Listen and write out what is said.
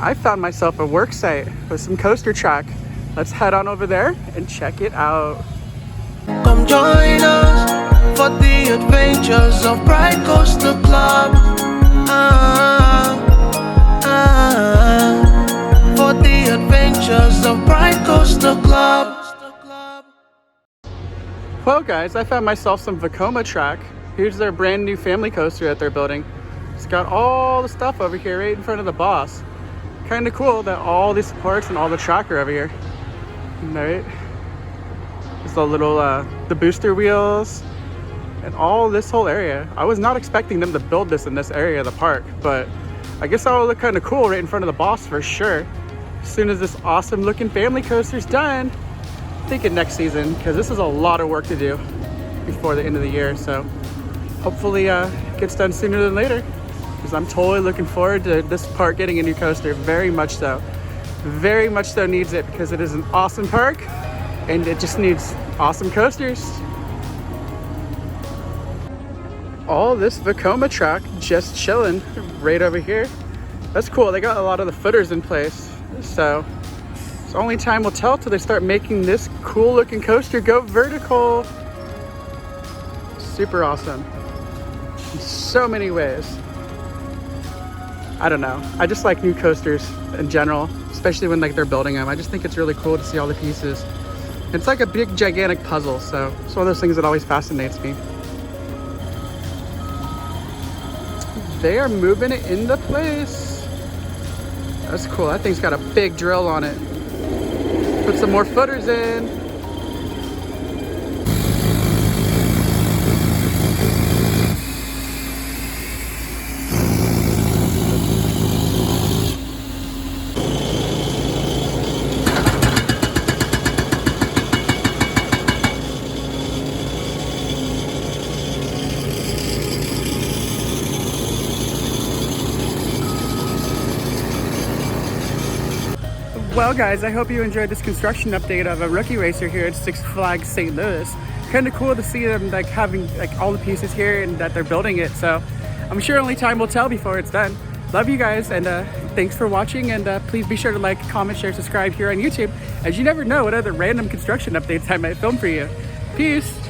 I found myself a work site with some coaster track. Let's head on over there and check it out. Come join us for the adventures of Pride Coaster Club. For the adventures of Pride Coaster Club. Well guys, I found myself some Vekoma track. Here's their brand new family coaster that they're building. It's got all the stuff over here right in front of the boss. Kind of cool that all these parts and all the track are over here. Right? There's the little, the booster wheels and all this whole area. I was not expecting them to build this in this area of the park, but I guess that will look kind of cool right in front of the boss for sure. As soon as this awesome looking family coaster's done, I'm thinking next season, because this is a lot of work to do before the end of the year. So hopefully it gets done sooner than later, because I'm totally looking forward to this park getting a new coaster. Very much so. Very much so needs it, because it is an awesome park and it just needs awesome coasters. All this Vekoma track just chilling right over here. That's cool. They got a lot of the footers in place, so it's only time will tell till they start making this cool looking coaster go vertical. Super awesome in so many ways. I don't know, I just like new coasters in general, especially when like they're building them. I just think it's really cool to see all the pieces. It's like a big gigantic puzzle, so it's one of those things that always fascinates me. They are moving it into place. That's cool. That thing's got a big drill on it. Put some more footers in. Well guys, I hope you enjoyed this construction update of a Rookie Racer here at Six Flags St. Louis. Kind of cool to see them like having like all the pieces here and that they're building it. So I'm sure only time will tell before it's done. Love you guys, and thanks for watching, and please be sure to like, comment, share, subscribe here on YouTube, as you never know what other random construction updates I might film for you. Peace.